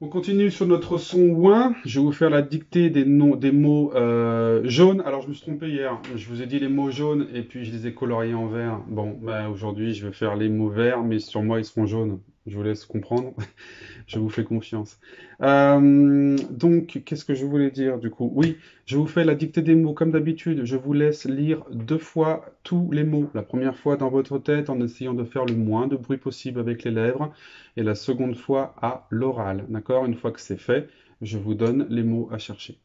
On continue sur notre son ouin. Je vais vous faire la dictée des noms, des mots jaunes. Alors, je me suis trompé hier. Je vous ai dit les mots jaunes et puis je les ai coloriés en vert. Bon, bah, aujourd'hui, je vais faire les mots verts, mais sur moi, ils seront jaunes. Je vous laisse comprendre. Je vous fais confiance. Donc, qu'est-ce que je voulais dire du coup? Oui, je vous fais la dictée des mots comme d'habitude. Je vous laisse lire deux fois tous les mots. La première fois dans votre tête en essayant de faire le moins de bruit possible avec les lèvres et la seconde fois à l'oral. D'accord? Une fois que c'est fait, je vous donne les mots à chercher.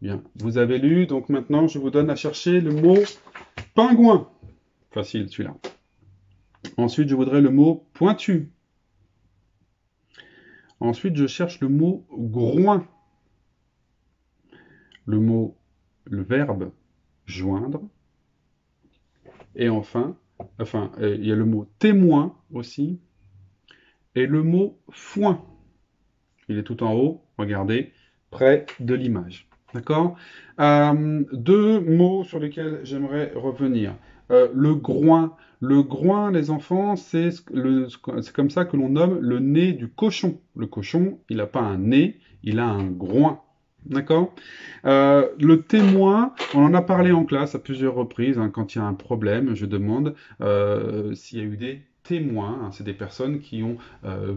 Bien, vous avez lu, donc maintenant je vous donne à chercher le mot pingouin. Facile celui-là. Ensuite, je voudrais le mot pointu. Ensuite, je cherche le mot groin. Le mot, le verbe joindre. Et il y a le mot témoin aussi. Et le mot foin. Il est tout en haut, regardez, près de l'image. D'accord? Deux mots sur lesquels j'aimerais revenir. Le groin. Le groin, les enfants, c'est comme ça que l'on nomme le nez du cochon. Le cochon, il n'a pas un nez, il a un groin. D'accord? Le témoin, on en a parlé en classe à plusieurs reprises. Hein, quand il y a un problème, je demande s'il y a eu des témoins. Hein, c'est des personnes qui ont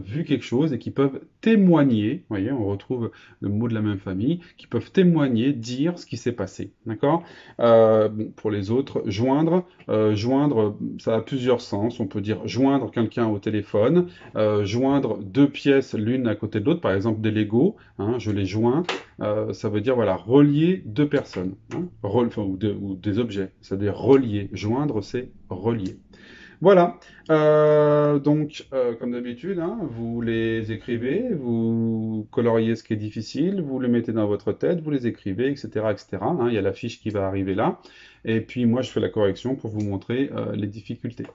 vu quelque chose et qui peuvent témoigner. Vous voyez, on retrouve le mot de la même famille, qui peuvent témoigner, dire ce qui s'est passé. D'accord? Bon, pour les autres, joindre. Joindre, ça a plusieurs sens. On peut dire joindre quelqu'un au téléphone, joindre deux pièces l'une à côté de l'autre, par exemple des Lego. Hein, je les joins. Ça veut dire voilà, relier deux personnes, hein, ou des objets, c'est-à-dire relier. Joindre, c'est relier. Voilà. Comme d'habitude, hein, vous les écrivez, vous coloriez ce qui est difficile, vous le mettez dans votre tête, vous les écrivez, etc., etc. Hein, il y a la fiche qui va arriver là. Et puis moi, je fais la correction pour vous montrer les difficultés.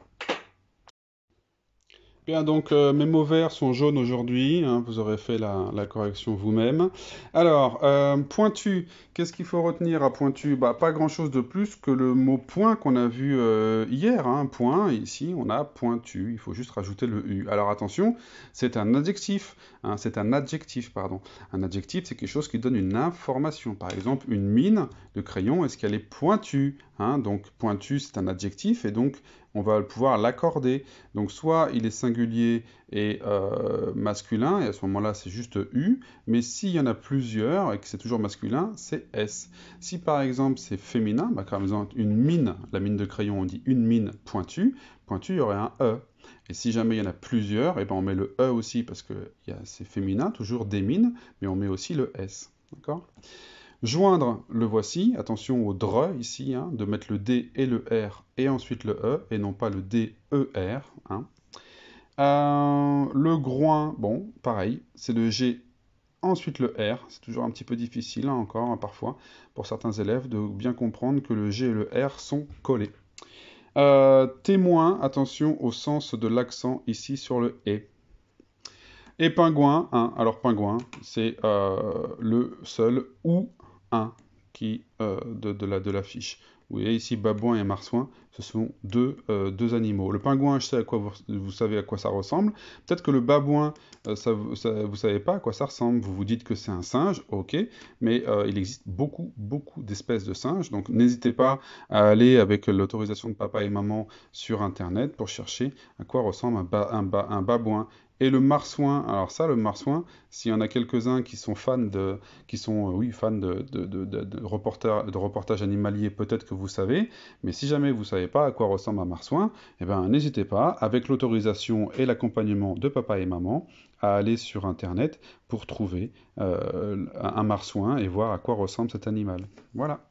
Bien, donc mes mots verts sont jaunes aujourd'hui, hein, vous aurez fait la correction vous-même. Alors, pointu, qu'est-ce qu'il faut retenir à pointu? Bah, pas grand-chose de plus que le mot point qu'on a vu hier. Hein, point, ici on a pointu, il faut juste rajouter le U. Alors attention, c'est un adjectif, hein, c'est un adjectif, pardon. Un adjectif, c'est quelque chose qui donne une information. Par exemple, une mine de crayon, est-ce qu'elle est pointue? Hein, donc pointu, c'est un adjectif, et donc on va pouvoir l'accorder. Donc soit il est singulier et masculin, et à ce moment-là c'est juste U, mais s'il y en a plusieurs et que c'est toujours masculin, c'est S. Si par exemple c'est féminin, bah, par exemple une mine, la mine de crayon, on dit une mine pointue, pointue il y aurait un E. Et si jamais il y en a plusieurs, et ben on met le E aussi parce que c'est féminin, toujours des mines, mais on met aussi le S. D'accord? Joindre, le voici, attention au DRE ici, hein, de mettre le D et le R et ensuite le E, et non pas le D, E, R. Hein. Le groin, bon, pareil, c'est le G, ensuite le R. C'est toujours un petit peu difficile, hein, encore, hein, parfois, pour certains élèves, de bien comprendre que le G et le R sont collés. Témoin, attention au sens de l'accent ici sur le E. Et pingouin, hein, alors pingouin, c'est le seul ou un de la fiche. Vous voyez ici babouin et marsouin, ce sont deux animaux. Le pingouin, je sais à quoi vous savez à quoi ça ressemble. Peut-être que le babouin, vous savez pas à quoi ça ressemble. Vous vous dites que c'est un singe, ok, mais il existe beaucoup d'espèces de singes. Donc n'hésitez pas à aller avec l'autorisation de papa et maman sur Internet pour chercher à quoi ressemble un babouin. Et le marsouin, alors ça, le marsouin, s'il y en a quelques-uns qui sont fans de reportages animaliers, peut-être que vous savez, mais si jamais vous ne savez pas à quoi ressemble un marsouin, eh ben, n'hésitez pas, avec l'autorisation et l'accompagnement de papa et maman, à aller sur Internet pour trouver un marsouin et voir à quoi ressemble cet animal. Voilà.